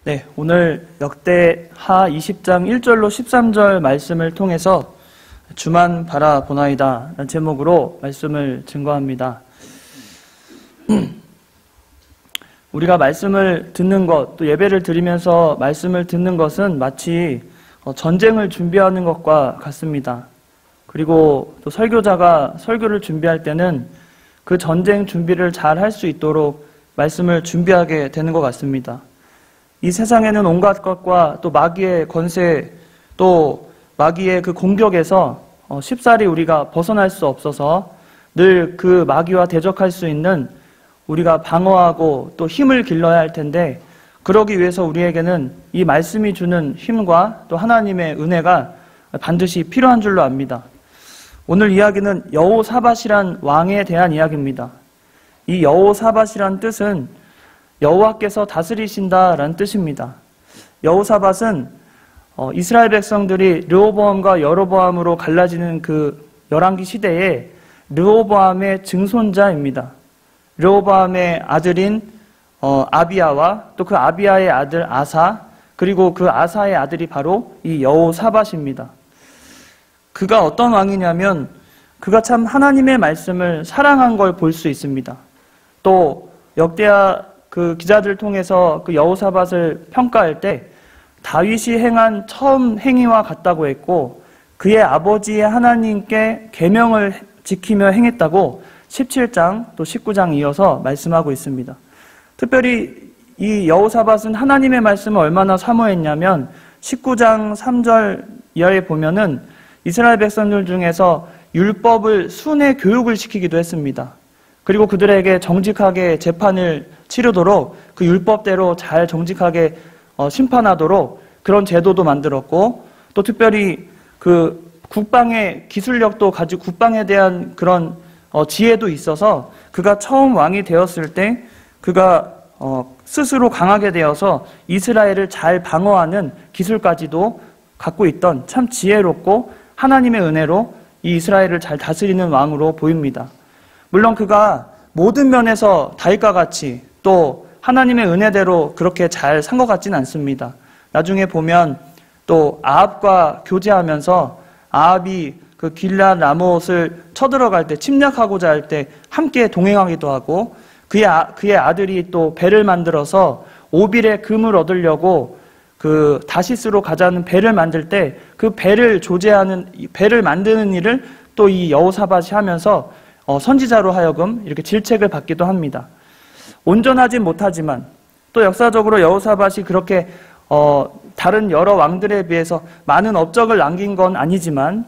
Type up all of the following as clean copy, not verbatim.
네, 오늘 역대하 20장 1절로 13절 말씀을 통해서 주만 바라보나이다 라는 제목으로 말씀을 증거합니다. 우리가 말씀을 듣는 것, 또 예배를 드리면서 말씀을 듣는 것은 마치 전쟁을 준비하는 것과 같습니다. 그리고 또 설교자가 설교를 준비할 때는 그 전쟁 준비를 잘 할 수 있도록 말씀을 준비하게 되는 것 같습니다. 이 세상에는 온갖 것과 또 마귀의 권세, 또 마귀의 그 공격에서 쉽사리 우리가 벗어날 수 없어서 늘 그 마귀와 대적할 수 있는 우리가 방어하고 또 힘을 길러야 할 텐데, 그러기 위해서 우리에게는 이 말씀이 주는 힘과 또 하나님의 은혜가 반드시 필요한 줄로 압니다. 오늘 이야기는 여호사밧이란 왕에 대한 이야기입니다. 이 여호사밧이란 뜻은 여호와께서 다스리신다라는 뜻입니다. 여호사밧은 이스라엘 백성들이 르호보암과 여로보암으로 갈라지는 그 열왕기 시대에 르호보암의 증손자입니다. 르호보암의 아들인 아비야와 또 그 아비야의 아들 아사, 그리고 그 아사의 아들이 바로 이 여호사밧입니다. 그가 어떤 왕이냐면 그가 참 하나님의 말씀을 사랑한 걸 볼 수 있습니다. 또 역대하 그 기자들을 통해서 그 여호사밧을 평가할 때 다윗이 행한 처음 행위와 같다고 했고, 그의 아버지의 하나님께 계명을 지키며 행했다고 17장 또 19장 이어서 말씀하고 있습니다. 특별히 이 여호사밧은 하나님의 말씀을 얼마나 사모했냐면 19장 3절 이하에 보면은 이스라엘 백성들 중에서 율법을 순회 교육을 시키기도 했습니다. 그리고 그들에게 정직하게 재판을 치르도록 그 율법대로 잘 정직하게 심판하도록 그런 제도도 만들었고, 또 특별히 그 국방의 기술력도 가지고 국방에 대한 그런 지혜도 있어서 그가 처음 왕이 되었을 때 그가 스스로 강하게 되어서 이스라엘을 잘 방어하는 기술까지도 갖고 있던 참 지혜롭고 하나님의 은혜로 이 이스라엘을 잘 다스리는 왕으로 보입니다. 물론 그가 모든 면에서 다윗과 같이 또 하나님의 은혜대로 그렇게 잘 산 것 같지는 않습니다. 나중에 보면 또 아합과 교제하면서 아합이 그 길앗 라못을 쳐들어갈 때, 침략하고자 할 때 함께 동행하기도 하고, 그의 아들이 또 배를 만들어서 오빌의 금을 얻으려고 그 다시스로 가자는 배를 만들 때 그 배를 조제하는, 배를 만드는 일을 또 이 여호사밧이 하면서 선지자로 하여금 이렇게 질책을 받기도 합니다. 온전하진 못하지만 또 역사적으로 여호사밧이 그렇게 다른 여러 왕들에 비해서 많은 업적을 남긴 건 아니지만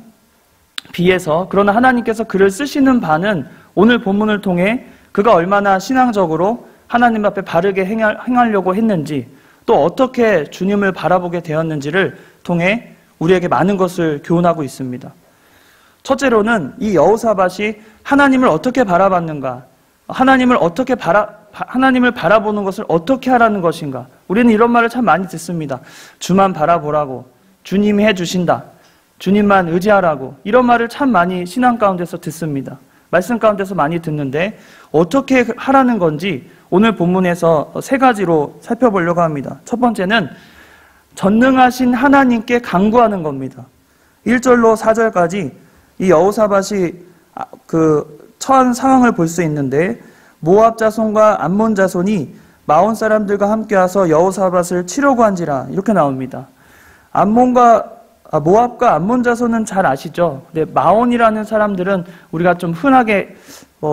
그러나 하나님께서 그를 쓰시는 바는 오늘 본문을 통해 그가 얼마나 신앙적으로 하나님 앞에 바르게 행하려고 했는지, 또 어떻게 주님을 바라보게 되었는지를 통해 우리에게 많은 것을 교훈하고 있습니다. 첫째로는 이 여호사밧이 하나님을 어떻게 바라봤는가, 하나님을 바라보는 것을 어떻게 하라는 것인가. 우리는 이런 말을 참 많이 듣습니다. 주만 바라보라고, 주님이 해주신다, 주님만 의지하라고, 이런 말을 참 많이 신앙 가운데서 듣습니다. 말씀 가운데서 많이 듣는데 어떻게 하라는 건지 오늘 본문에서 세 가지로 살펴보려고 합니다. 첫 번째는 전능하신 하나님께 간구하는 겁니다. 1절로 4절까지 이 여호사밧이 처한 상황을 볼 수 있는데, 모압 자손과 암몬 자손이 마온 사람들과 함께 와서 여호사밧을 치려고 한지라, 이렇게 나옵니다. 모압과 암몬 자손은 잘 아시죠? 근데 마온이라는 사람들은 우리가 좀 흔하게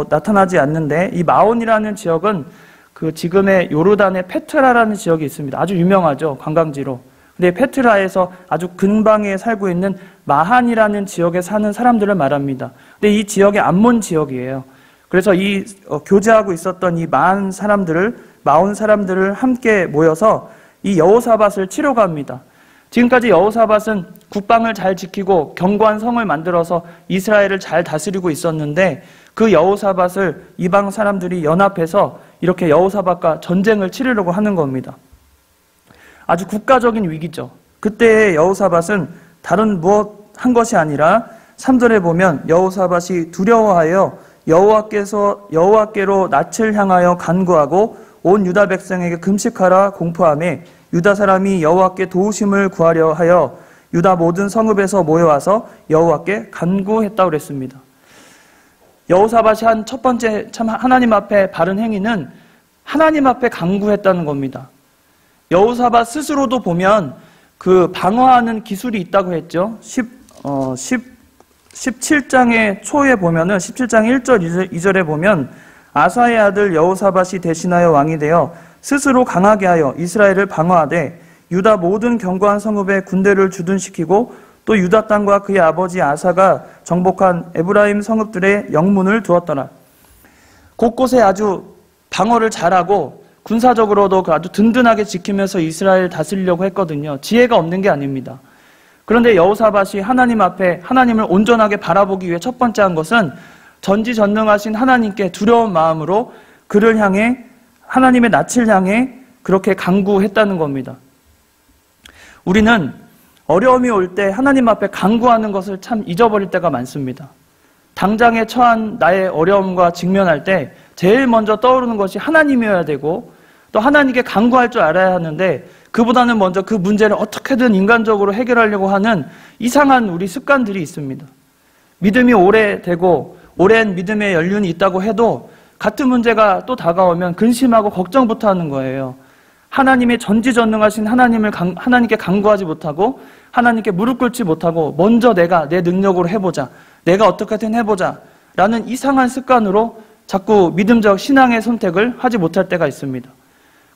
나타나지 않는데, 이 마온이라는 지역은 그 지금의 요르단의 페트라라는 지역이 있습니다. 아주 유명하죠, 관광지로. 근데 페트라에서 아주 근방에 살고 있는 마한이라는 지역에 사는 사람들을 말합니다. 근데 이 지역이 암몬 지역이에요. 그래서 이 교제하고 있었던 이 마온 사람들을 함께 모여서 이 여호사밧을 치려고 합니다. 지금까지 여호사밧은 국방을 잘 지키고 견고한 성을 만들어서 이스라엘을 잘 다스리고 있었는데, 그 여호사밧을 이방 사람들이 연합해서 이렇게 여호사밧과 전쟁을 치르려고 하는 겁니다. 아주 국가적인 위기죠. 그때의 여호사밧은 다른 무엇 한 것이 아니라 3절에 보면 여호사밧이 두려워하여 여호와께로 낯을 향하여 간구하고 온 유다 백성에게 금식하라 공포하며 유다 사람이 여호와께 도우심을 구하려 하여 유다 모든 성읍에서 모여와서 여호와께 간구했다고 그랬습니다. 여호사밧이 한 첫 번째 참 하나님 앞에 바른 행위는 하나님 앞에 간구했다는 겁니다. 여호사밧 스스로도 보면 그 방어하는 기술이 있다고 했죠. 17장의 초에 보면은 17장 1절 2절에 보면 아사의 아들 여호사밧이 대신하여 왕이 되어 스스로 강하게 하여 이스라엘을 방어하되 유다 모든 견고한 성읍에 군대를 주둔시키고 또 유다 땅과 그의 아버지 아사가 정복한 에브라임 성읍들의 영문을 두었더라. 곳곳에 아주 방어를 잘하고 군사적으로도 아주 든든하게 지키면서 이스라엘을 다스리려고 했거든요. 지혜가 없는 게 아닙니다. 그런데 여호사밧이 하나님 앞에 하나님을 온전하게 바라보기 위해 첫 번째 한 것은 전지전능하신 하나님께 두려운 마음으로 그를 향해 하나님의 낯을 향해 그렇게 간구했다는 겁니다. 우리는 어려움이 올 때 하나님 앞에 간구하는 것을 참 잊어버릴 때가 많습니다. 당장에 처한 나의 어려움과 직면할 때 제일 먼저 떠오르는 것이 하나님이어야 되고 또 하나님께 간구할 줄 알아야 하는데 그보다는 먼저 그 문제를 어떻게든 인간적으로 해결하려고 하는 이상한 우리 습관들이 있습니다. 믿음이 오래되고 오랜 믿음의 연륜이 있다고 해도 같은 문제가 또 다가오면 근심하고 걱정부터 하는 거예요. 하나님의 전지전능하신 하나님께 간구하지 못하고 하나님께 무릎 꿇지 못하고 먼저 내가 내 능력으로 해보자, 내가 어떻게든 해보자 라는 이상한 습관으로 자꾸 믿음적 신앙의 선택을 하지 못할 때가 있습니다.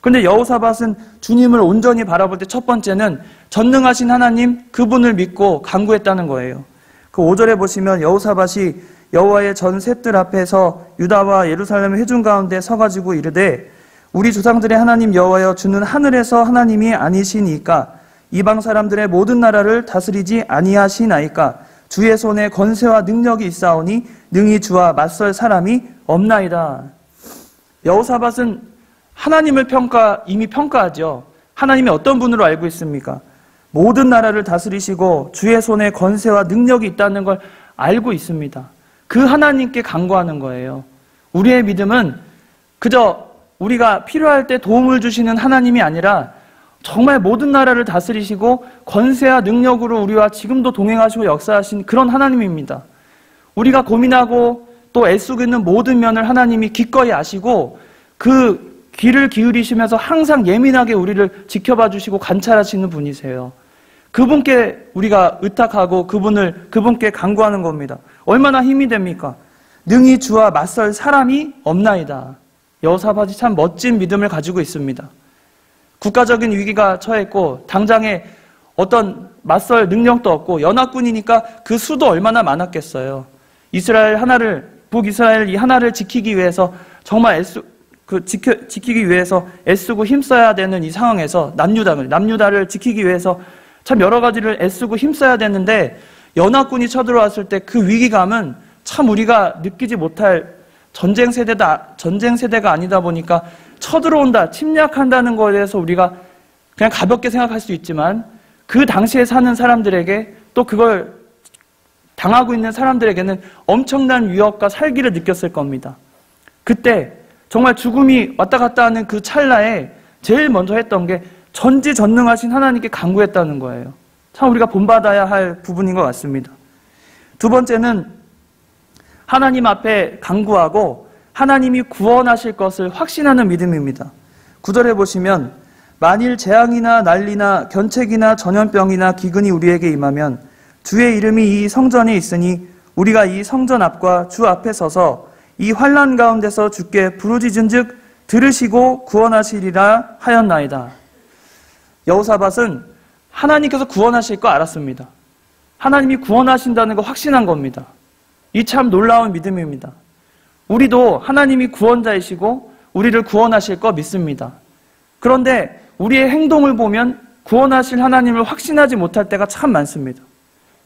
그런데 여호사밧은 주님을 온전히 바라볼 때 첫 번째는 전능하신 하나님 그분을 믿고 간구했다는 거예요. 그 5절에 보시면 여호사밧이 여호와의 전 셋들 앞에서 유다와 예루살렘의 회중 가운데 서가지고 이르되 우리 조상들의 하나님 여호와여 주는 하늘에서 하나님이 아니시니까 이방 사람들의 모든 나라를 다스리지 아니하시나이까 주의 손에 권세와 능력이 있사오니 능히 주와 맞설 사람이 없나이다. 여호사밧은 하나님을 이미 평가하죠. 하나님이 어떤 분으로 알고 있습니까? 모든 나라를 다스리시고 주의 손에 권세와 능력이 있다는 걸 알고 있습니다. 그 하나님께 간구하는 거예요. 우리의 믿음은 그저 우리가 필요할 때 도움을 주시는 하나님이 아니라 정말 모든 나라를 다스리시고 권세와 능력으로 우리와 지금도 동행하시고 역사하신 그런 하나님입니다. 우리가 고민하고 또 애쓰고 있는 모든 면을 하나님이 기꺼이 아시고 그 귀를 기울이시면서 항상 예민하게 우리를 지켜봐 주시고 관찰하시는 분이세요. 그분께 우리가 의탁하고 그분께 간구하는 겁니다. 얼마나 힘이 됩니까? 능히 주와 맞설 사람이 없나이다. 여호사밧이 참 멋진 믿음을 가지고 있습니다. 국가적인 위기가 처했고 당장에 어떤 맞설 능력도 없고 연합군이니까 그 수도 얼마나 많았겠어요. 북이스라엘 이 하나를 지키기 위해서 정말 지키기 위해서 애쓰고 힘써야 되는 이 상황에서 남유다를 지키기 위해서 참 여러 가지를 애쓰고 힘써야 되는데 연합군이 쳐들어왔을 때 그 위기감은 참 우리가 느끼지 못할 전쟁 세대가 아니다 보니까 쳐들어온다, 침략한다는 것에 대해서 우리가 그냥 가볍게 생각할 수 있지만 그 당시에 사는 사람들에게 또 그걸 당하고 있는 사람들에게는 엄청난 위협과 살기를 느꼈을 겁니다. 그때 정말 죽음이 왔다 갔다 하는 그 찰나에 제일 먼저 했던 게 전지전능하신 하나님께 간구했다는 거예요. 참 우리가 본받아야 할 부분인 것 같습니다. 두 번째는 하나님 앞에 간구하고 하나님이 구원하실 것을 확신하는 믿음입니다. 9절에 보시면 만일 재앙이나 난리나 견책이나 전염병이나 기근이 우리에게 임하면 주의 이름이 이 성전에 있으니 우리가 이 성전 앞과 주 앞에 서서 이 환난 가운데서 주께 부르짖은즉 들으시고 구원하시리라 하였나이다. 여호사밧은 하나님께서 구원하실 거 알았습니다. 하나님이 구원하신다는 거 확신한 겁니다. 이 참 놀라운 믿음입니다. 우리도 하나님이 구원자이시고 우리를 구원하실 거 믿습니다. 그런데 우리의 행동을 보면 구원하실 하나님을 확신하지 못할 때가 참 많습니다.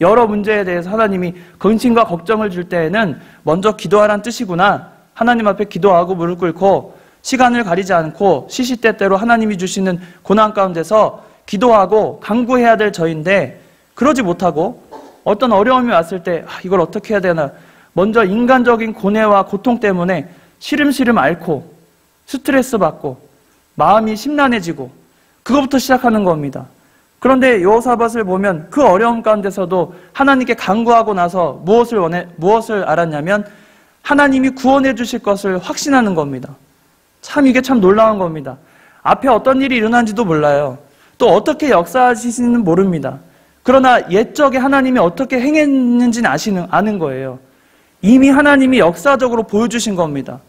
여러 문제에 대해서 하나님이 근심과 걱정을 줄 때에는 먼저 기도하란 뜻이구나. 하나님 앞에 기도하고 무릎 꿇고 시간을 가리지 않고 시시때때로 하나님이 주시는 고난 가운데서 기도하고 간구해야 될 저인데 그러지 못하고 어떤 어려움이 왔을 때 이걸 어떻게 해야 되나 먼저 인간적인 고뇌와 고통 때문에 시름시름 앓고 스트레스 받고 마음이 심란해지고 그것부터 시작하는 겁니다. 그런데 여호사밧을 보면 그 어려움 가운데서도 하나님께 간구하고 나서 무엇을 알았냐면 하나님이 구원해 주실 것을 확신하는 겁니다. 이게 참 놀라운 겁니다. 앞에 어떤 일이 일어난지도 몰라요. 또 어떻게 역사하시는지는 모릅니다. 그러나 옛적에 하나님이 어떻게 행했는지는 아는 거예요. 이미 하나님이 역사적으로 보여주신 겁니다.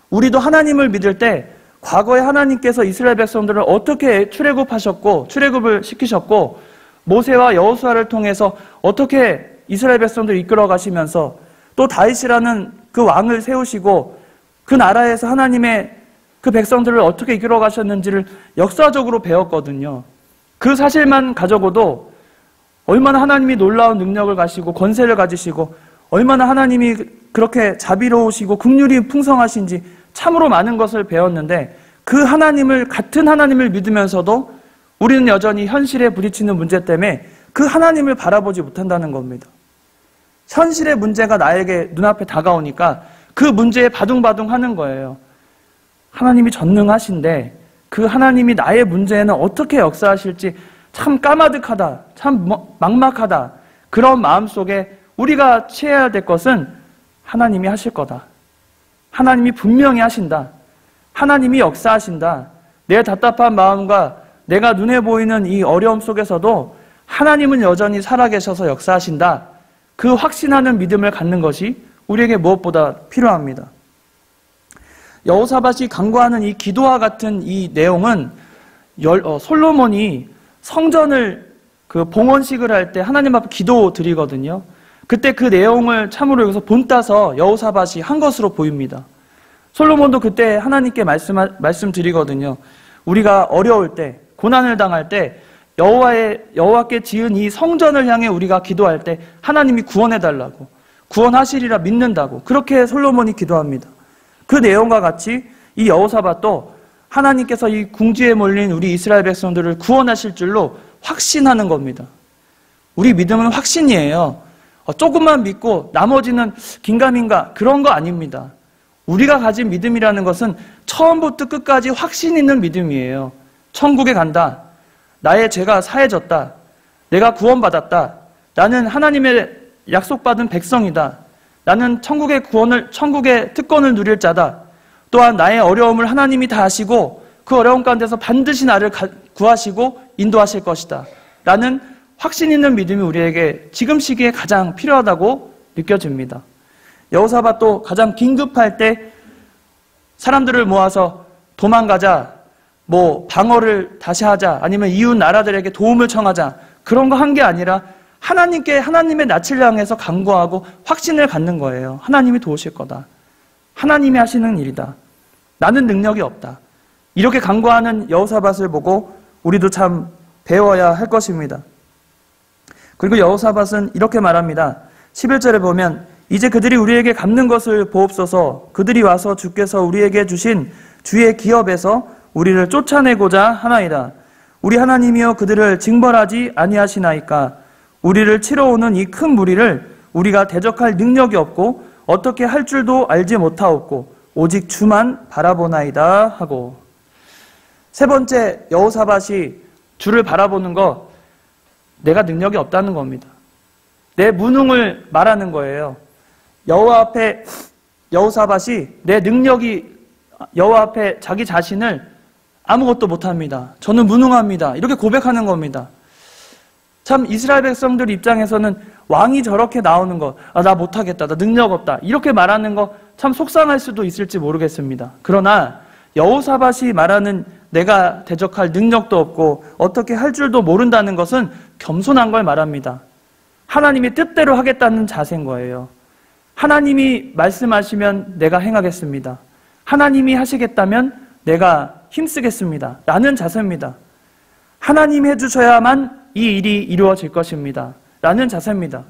우리도 하나님을 믿을 때 과거에 하나님께서 이스라엘 백성들을 어떻게 출애굽을 시키셨고 모세와 여호수아를 통해서 어떻게 이스라엘 백성들을 이끌어 가시면서 또 다윗이라는 그 왕을 세우시고 그 나라에서 하나님의 그 백성들을 어떻게 이끌어 가셨는지를 역사적으로 배웠거든요. 그 사실만 가져고도 얼마나 하나님이 놀라운 능력을 가지시고 권세를 가지시고 얼마나 하나님이 그렇게 자비로우시고 긍휼이 풍성하신지 참으로 많은 것을 배웠는데 그 같은 하나님을 믿으면서도 우리는 여전히 현실에 부딪히는 문제 때문에 그 하나님을 바라보지 못한다는 겁니다. 현실의 문제가 나에게 눈앞에 다가오니까 그 문제에 바둥바둥 하는 거예요. 하나님이 전능하신데 그 하나님이 나의 문제에는 어떻게 역사하실지 참 까마득하다, 참 막막하다. 그런 마음속에 우리가 취해야 될 것은 하나님이 하실 거다. 하나님이 분명히 하신다. 하나님이 역사하신다. 내 답답한 마음과 내가 눈에 보이는 이 어려움 속에서도 하나님은 여전히 살아계셔서 역사하신다. 그 확신하는 믿음을 갖는 것이 우리에게 무엇보다 필요합니다. 여호사밧이 간구하는 이 기도와 같은 이 내용은 솔로몬이 성전을 봉헌식을 할 때 하나님 앞에 기도 드리거든요. 그때 그 내용을 참으로 여기서 본따서 여호사밧이 한 것으로 보입니다. 솔로몬도 그때 하나님께 말씀드리거든요. 우리가 어려울 때, 고난을 당할 때 여호와께 지은 이 성전을 향해 우리가 기도할 때 하나님이 구원해달라고, 구원하시리라 믿는다고 그렇게 솔로몬이 기도합니다. 그 내용과 같이 이 여호사밧도 하나님께서 이 궁지에 몰린 우리 이스라엘 백성들을 구원하실 줄로 확신하는 겁니다. 우리 믿음은 확신이에요. 조금만 믿고 나머지는 긴가민가 그런 거 아닙니다. 우리가 가진 믿음이라는 것은 처음부터 끝까지 확신 있는 믿음이에요. 천국에 간다. 나의 죄가 사해졌다. 내가 구원받았다. 나는 하나님의 약속받은 백성이다. 나는 천국의 특권을 누릴 자다. 또한 나의 어려움을 하나님이 다 아시고 그 어려움 가운데서 반드시 나를 구하시고 인도하실 것이다. 라는 확신 있는 믿음이 우리에게 지금 시기에 가장 필요하다고 느껴집니다. 여호사밧도 가장 긴급할 때 사람들을 모아서 도망가자, 방어를 다시 하자, 아니면 이웃 나라들에게 도움을 청하자, 그런 거 한 게 아니라 하나님의 낯을 향해서 간구하고 확신을 갖는 거예요. 하나님이 도우실 거다. 하나님이 하시는 일이다. 나는 능력이 없다. 이렇게 간구하는 여호사밧을 보고 우리도 참 배워야 할 것입니다. 그리고 여호사밧은 이렇게 말합니다. 11절에 보면 이제 그들이 우리에게 갚는 것을 보옵소서. 그들이 와서 주께서 우리에게 주신 주의 기업에서 우리를 쫓아내고자 하나이다. 우리 하나님이여 그들을 징벌하지 아니하시나이까. 우리를 치러 오는 이 큰 무리를 우리가 대적할 능력이 없고 어떻게 할 줄도 알지 못하옵고 오직 주만 바라보나이다 하고. 세 번째, 여호사밧이 주를 바라보는 거, 내가 능력이 없다는 겁니다. 내 무능을 말하는 거예요. 여호사밧이 여호와 앞에 자기 자신을 아무것도 못합니다. 저는 무능합니다. 이렇게 고백하는 겁니다. 참 이스라엘 백성들 입장에서는 왕이 저렇게 나오는 거, 나 못하겠다, 나 능력 없다, 이렇게 말하는 거 참 속상할 수도 있을지 모르겠습니다. 그러나 여호사밧이 말하는 내가 대적할 능력도 없고 어떻게 할 줄도 모른다는 것은 겸손한 걸 말합니다. 하나님이 뜻대로 하겠다는 자세인 거예요. 하나님이 말씀하시면 내가 행하겠습니다. 하나님이 하시겠다면 내가 힘쓰겠습니다. 라는 자세입니다. 하나님이 해주셔야만 이 일이 이루어질 것입니다. 라는 자세입니다.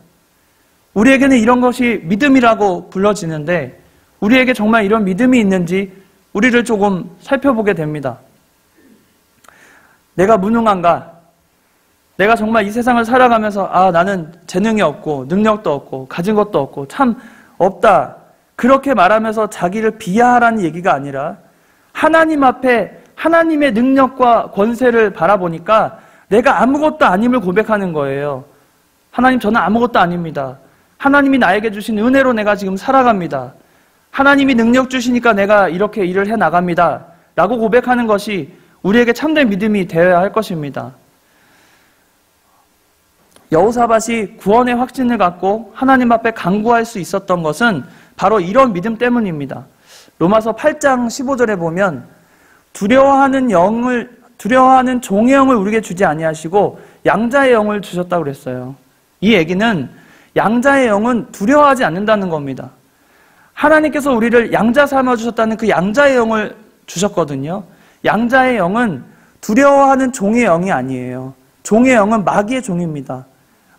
우리에게는 이런 것이 믿음이라고 불러지는데 우리에게 정말 이런 믿음이 있는지 우리를 조금 살펴보게 됩니다. 내가 무능한가? 내가 정말 이 세상을 살아가면서 나는 재능이 없고 능력도 없고 가진 것도 없고 참 없다. 그렇게 말하면서 자기를 비하하라는 얘기가 아니라 하나님 앞에 하나님의 능력과 권세를 바라보니까 내가 아무것도 아님을 고백하는 거예요. 하나님, 저는 아무것도 아닙니다. 하나님이 나에게 주신 은혜로 내가 지금 살아갑니다. 하나님이 능력 주시니까 내가 이렇게 일을 해나갑니다. 라고 고백하는 것이 우리에게 참된 믿음이 되어야 할 것입니다. 여호사밧이 구원의 확신을 갖고 하나님 앞에 간구할 수 있었던 것은 바로 이런 믿음 때문입니다. 로마서 8장 15절에 보면 두려워하는 종의 영을 우리에게 주지 아니하시고 양자의 영을 주셨다고 그랬어요. 이 얘기는 양자의 영은 두려워하지 않는다는 겁니다. 하나님께서 우리를 양자 삼아주셨다는 그 양자의 영을 주셨거든요. 양자의 영은 두려워하는 종의 영이 아니에요. 종의 영은 마귀의 종입니다.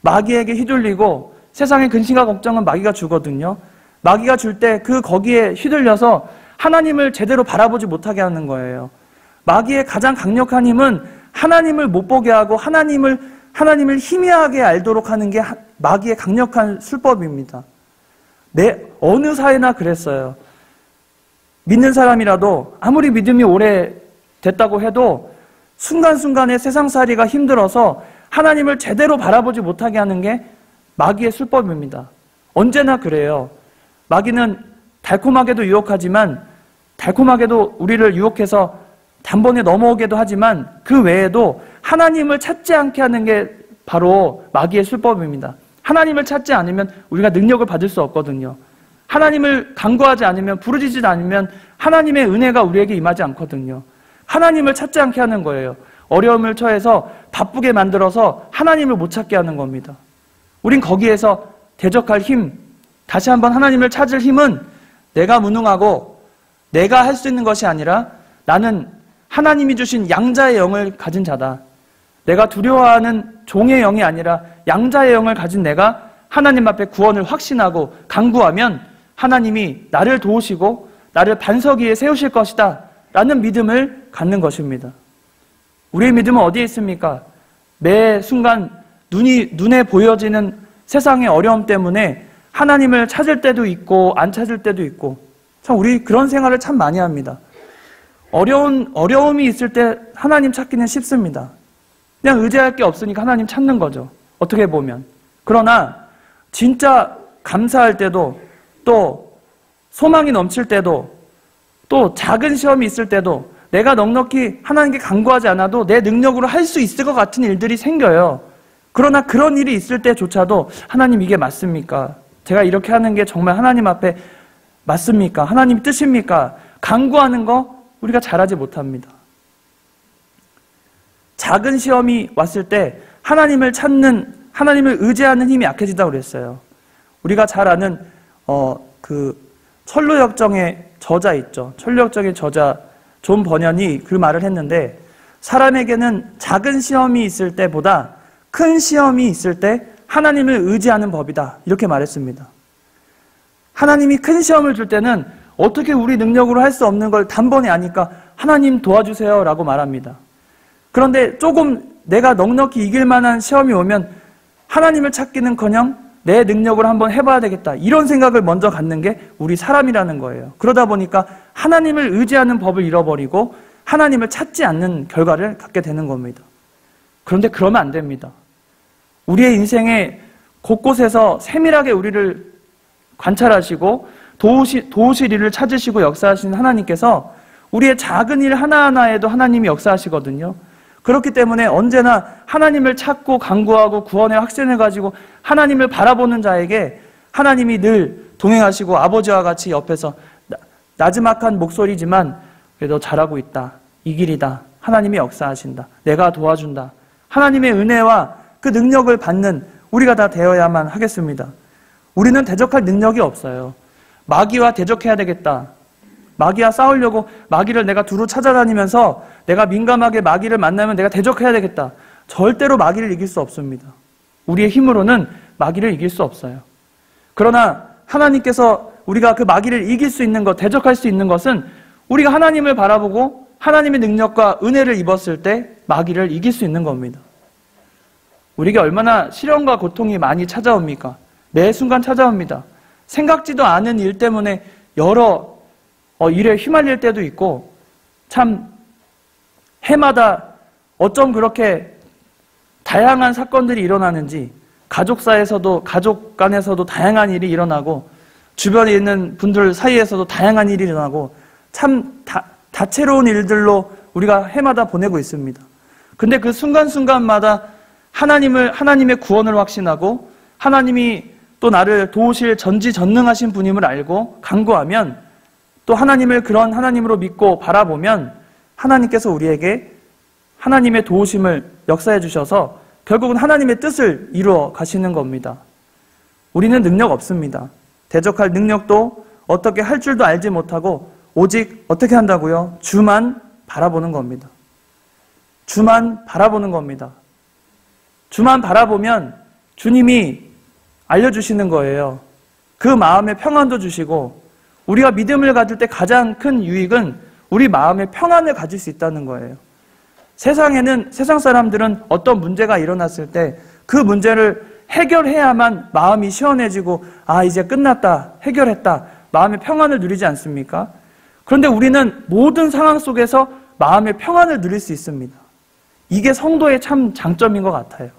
마귀에게 휘둘리고 세상의 근심과 걱정은 마귀가 주거든요. 마귀가 줄 때 거기에 휘둘려서 하나님을 제대로 바라보지 못하게 하는 거예요. 마귀의 가장 강력한 힘은 하나님을 못 보게 하고 하나님을 희미하게 알도록 하는 게 마귀의 강력한 술법입니다. 어느 사회나 그랬어요. 믿는 사람이라도 아무리 믿음이 오래됐다고 해도 순간순간에 세상살이가 힘들어서 하나님을 제대로 바라보지 못하게 하는 게 마귀의 술법입니다. 언제나 그래요. 마귀는 달콤하게도 유혹하지만 달콤하게도 우리를 유혹해서 단번에 넘어오게도 하지만 그 외에도 하나님을 찾지 않게 하는 게 바로 마귀의 술법입니다. 하나님을 찾지 않으면 우리가 능력을 받을 수 없거든요. 하나님을 간구하지 않으면, 부르짖지 않으면 하나님의 은혜가 우리에게 임하지 않거든요. 하나님을 찾지 않게 하는 거예요. 어려움을 처해서 바쁘게 만들어서 하나님을 못 찾게 하는 겁니다. 우린 거기에서 대적할 힘, 다시 한번 하나님을 찾을 힘은 내가 무능하고 내가 할 수 있는 것이 아니라 나는 하나님이 주신 양자의 영을 가진 자다. 내가 두려워하는 종의 영이 아니라 양자의 영을 가진 내가 하나님 앞에 구원을 확신하고 간구하면 하나님이 나를 도우시고 나를 반석 위에 세우실 것이다 라는 믿음을 갖는 것입니다. 우리의 믿음은 어디에 있습니까? 매 순간 눈에 보여지는 세상의 어려움 때문에 하나님을 찾을 때도 있고 안 찾을 때도 있고, 참 우리 그런 생활을 참 많이 합니다. 어려움이 있을 때 하나님 찾기는 쉽습니다. 그냥 의지할 게 없으니까 하나님 찾는 거죠. 어떻게 보면. 그러나 진짜 감사할 때도, 또 소망이 넘칠 때도, 또 작은 시험이 있을 때도 내가 넉넉히 하나님께 간구하지 않아도 내 능력으로 할 수 있을 것 같은 일들이 생겨요. 그러나 그런 일이 있을 때조차도 하나님, 이게 맞습니까? 제가 이렇게 하는 게 정말 하나님 앞에 맞습니까? 하나님 뜻입니까? 간구하는 거 우리가 잘하지 못합니다. 작은 시험이 왔을 때 하나님을 찾는, 하나님을 의지하는 힘이 약해지다고 그랬어요. 우리가 잘 아는 철로역정의 저자 있죠. 철로역정의 저자 존 버년이 그 말을 했는데, 사람에게는 작은 시험이 있을 때보다 큰 시험이 있을 때 하나님을 의지하는 법이다, 이렇게 말했습니다. 하나님이 큰 시험을 줄 때는 어떻게 우리 능력으로 할 수 없는 걸 단번에 아니까 하나님 도와주세요 라고 말합니다. 그런데 조금 내가 넉넉히 이길 만한 시험이 오면 하나님을 찾기는커녕 내 능력으로 한번 해봐야 되겠다, 이런 생각을 먼저 갖는 게 우리 사람이라는 거예요. 그러다 보니까 하나님을 의지하는 법을 잃어버리고 하나님을 찾지 않는 결과를 갖게 되는 겁니다. 그런데 그러면 안 됩니다. 우리의 인생의 곳곳에서 세밀하게 우리를 관찰하시고 도우실 일을 찾으시고 역사하시는 하나님께서 우리의 작은 일 하나하나에도 하나님이 역사하시거든요. 그렇기 때문에 언제나 하나님을 찾고 간구하고 구원의 확신을 가지고 하나님을 바라보는 자에게 하나님이 늘 동행하시고 아버지와 같이 옆에서 나지막한 목소리지만 그래도 잘하고 있다, 이 길이다, 하나님이 역사하신다, 내가 도와준다, 하나님의 은혜와 그 능력을 받는 우리가 다 되어야만 하겠습니다. 우리는 대적할 능력이 없어요. 마귀와 대적해야 되겠다, 마귀와 싸우려고 마귀를 내가 두루 찾아다니면서 내가 민감하게 마귀를 만나면 내가 대적해야 되겠다, 절대로 마귀를 이길 수 없습니다. 우리의 힘으로는 마귀를 이길 수 없어요. 그러나 하나님께서 우리가 그 마귀를 이길 수 있는 것, 대적할 수 있는 것은 우리가 하나님을 바라보고 하나님의 능력과 은혜를 입었을 때 마귀를 이길 수 있는 겁니다. 우리에게 얼마나 시련과 고통이 많이 찾아옵니까? 매 순간 찾아옵니다. 생각지도 않은 일 때문에 여러 일에 휘말릴 때도 있고, 참 해마다 어쩜 그렇게 다양한 사건들이 일어나는지, 가족사에서도, 가족 간에서도 다양한 일이 일어나고, 주변에 있는 분들 사이에서도 다양한 일이 일어나고, 참 다채로운 일들로 우리가 해마다 보내고 있습니다. 근데 그 순간순간마다 하나님의 구원을 확신하고, 하나님이 또 나를 도우실 전지전능하신 분임을 알고 간구하면, 또 그런 하나님으로 믿고 바라보면 하나님께서 우리에게 하나님의 도우심을 역사해 주셔서 결국은 하나님의 뜻을 이루어 가시는 겁니다. 우리는 능력 없습니다. 대적할 능력도 어떻게 할 줄도 알지 못하고 오직 어떻게 한다고요? 주만 바라보는 겁니다. 주만 바라보는 겁니다. 주만 바라보면 주님이 알려주시는 거예요. 그 마음에 평안도 주시고, 우리가 믿음을 가질 때 가장 큰 유익은 우리 마음에 평안을 가질 수 있다는 거예요. 세상 사람들은 어떤 문제가 일어났을 때 그 문제를 해결해야만 마음이 시원해지고, 아, 이제 끝났다, 해결했다, 마음의 평안을 누리지 않습니까? 그런데 우리는 모든 상황 속에서 마음의 평안을 누릴 수 있습니다. 이게 성도의 참 장점인 것 같아요.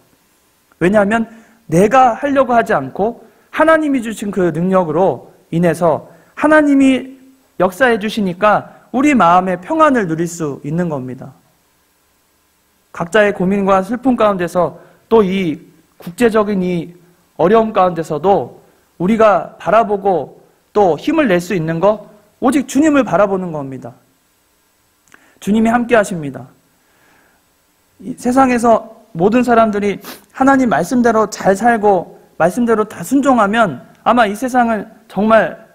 왜냐하면 내가 하려고 하지 않고 하나님이 주신 그 능력으로 인해서 하나님이 역사해 주시니까 우리 마음의 평안을 누릴 수 있는 겁니다. 각자의 고민과 슬픔 가운데서 또 이 국제적인 이 어려움 가운데서도 우리가 바라보고 또 힘을 낼 수 있는 것, 오직 주님을 바라보는 겁니다. 주님이 함께 하십니다. 이 세상에서 모든 사람들이 하나님 말씀대로 잘 살고 말씀대로 다 순종하면 아마 이 세상은 정말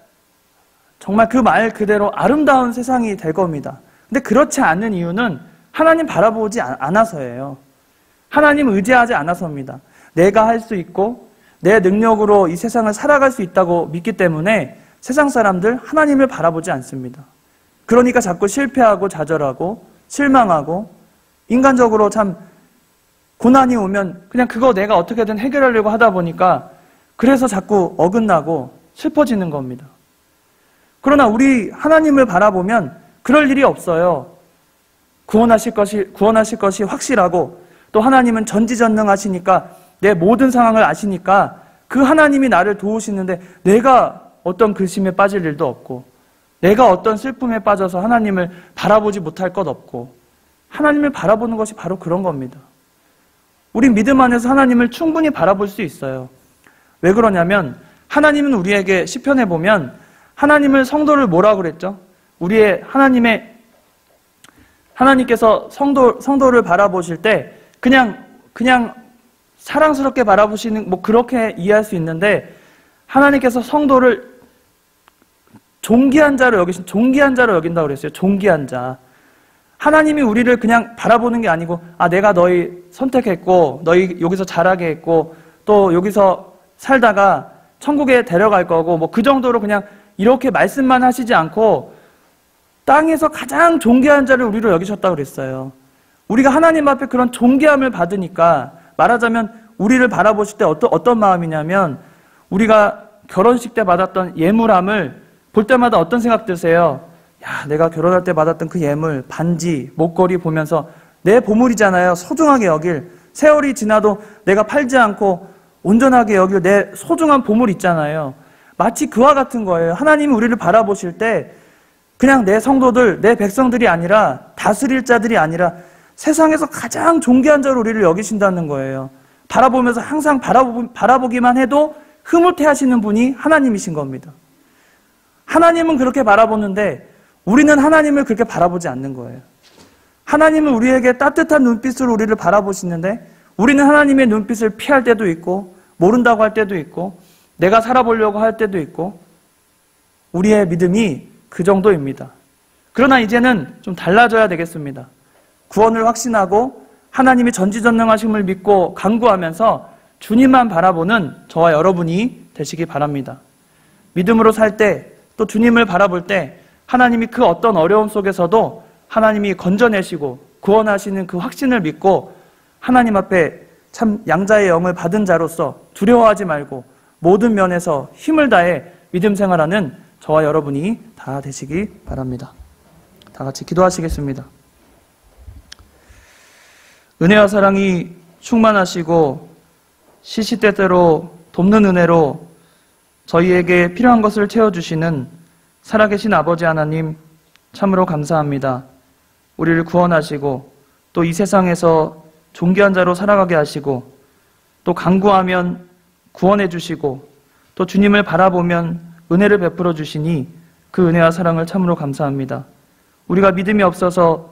그 말 그대로 아름다운 세상이 될 겁니다. 근데 그렇지 않은 이유는 하나님 바라보지 않아서예요. 하나님 의지하지 않아서입니다. 내가 할 수 있고 내 능력으로 이 세상을 살아갈 수 있다고 믿기 때문에 세상 사람들 하나님을 바라보지 않습니다. 그러니까 자꾸 실패하고 좌절하고 실망하고 인간적으로 참 고난이 오면 그냥 그거 내가 어떻게든 해결하려고 하다 보니까 그래서 자꾸 어긋나고 슬퍼지는 겁니다. 그러나 우리 하나님을 바라보면 그럴 일이 없어요. 구원하실 것이 확실하고, 또 하나님은 전지전능하시니까 내 모든 상황을 아시니까 그 하나님이 나를 도우시는데 내가 어떤 근심에 빠질 일도 없고, 내가 어떤 슬픔에 빠져서 하나님을 바라보지 못할 것 없고, 하나님을 바라보는 것이 바로 그런 겁니다. 우리 믿음 안에서 하나님을 충분히 바라볼 수 있어요. 왜 그러냐면 하나님은 우리에게 시편에 보면 하나님을, 성도를 뭐라고 그랬죠? 하나님께서 성도를 바라보실 때 그냥 사랑스럽게 바라보시는, 그렇게 이해할 수 있는데, 하나님께서 성도를 존귀한 자로 여긴다고 그랬어요. 존귀한 자. 하나님이 우리를 그냥 바라보는 게 아니고, 아, 내가 너희 선택했고, 너희 여기서 자라게 했고, 또 여기서 살다가 천국에 데려갈 거고, 그 정도로 그냥 이렇게 말씀만 하시지 않고, 땅에서 가장 존귀한 자를 우리로 여기셨다고 그랬어요. 우리가 하나님 앞에 그런 존귀함을 받으니까, 말하자면 우리를 바라보실 때 어떤 마음이냐면, 우리가 결혼식 때 받았던 예물함을 볼 때마다 어떤 생각 드세요? 야, 내가 결혼할 때 받았던 그 예물, 반지, 목걸이 보면서 내 보물이잖아요. 소중하게 여길, 세월이 지나도 내가 팔지 않고 온전하게 여길 내 소중한 보물 있잖아요. 마치 그와 같은 거예요. 하나님이 우리를 바라보실 때 그냥 내 성도들, 내 백성들이 아니라, 다스릴 자들이 아니라 세상에서 가장 존귀한 자로 우리를 여기신다는 거예요. 바라보면서 항상 바라보기만 해도 흐뭇해 하시는 분이 하나님이신 겁니다. 하나님은 그렇게 바라보는데 우리는 하나님을 그렇게 바라보지 않는 거예요. 하나님은 우리에게 따뜻한 눈빛으로 우리를 바라보시는데 우리는 하나님의 눈빛을 피할 때도 있고, 모른다고 할 때도 있고, 내가 살아보려고 할 때도 있고, 우리의 믿음이 그 정도입니다. 그러나 이제는 좀 달라져야 되겠습니다. 구원을 확신하고 하나님이 전지전능하심을 믿고 간구하면서 주님만 바라보는 저와 여러분이 되시기 바랍니다. 믿음으로 살 때, 또 주님을 바라볼 때 하나님이 그 어떤 어려움 속에서도 하나님이 건져내시고 구원하시는 그 확신을 믿고 하나님 앞에 참 양자의 영을 받은 자로서 두려워하지 말고 모든 면에서 힘을 다해 믿음 생활하는 저와 여러분이 다 되시기 바랍니다. 다 같이 기도하시겠습니다. 은혜와 사랑이 충만하시고 시시때때로 돕는 은혜로 저희에게 필요한 것을 채워주시는 살아계신 아버지 하나님, 참으로 감사합니다. 우리를 구원하시고 또 이 세상에서 존귀한 자로 살아가게 하시고 또 간구하면 구원해 주시고 또 주님을 바라보면 은혜를 베풀어 주시니 그 은혜와 사랑을 참으로 감사합니다. 우리가 믿음이 없어서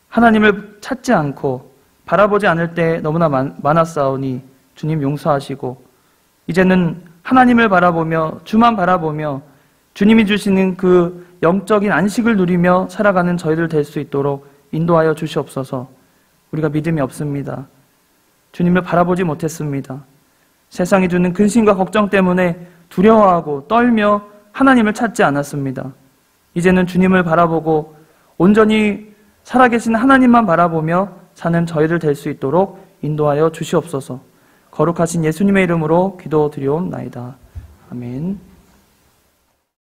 하나님을 찾지 않고 바라보지 않을 때 너무나 많았사오니 주님 용서하시고 이제는 하나님을 바라보며 주만 바라보며 주님이 주시는 그 영적인 안식을 누리며 살아가는 저희들 될 수 있도록 인도하여 주시옵소서. 우리가 믿음이 없습니다. 주님을 바라보지 못했습니다. 세상이 주는 근심과 걱정 때문에 두려워하고 떨며 하나님을 찾지 않았습니다. 이제는 주님을 바라보고 온전히 살아계신 하나님만 바라보며 사는 저희들 될 수 있도록 인도하여 주시옵소서. 거룩하신 예수님의 이름으로 기도드리옵나이다. 아멘.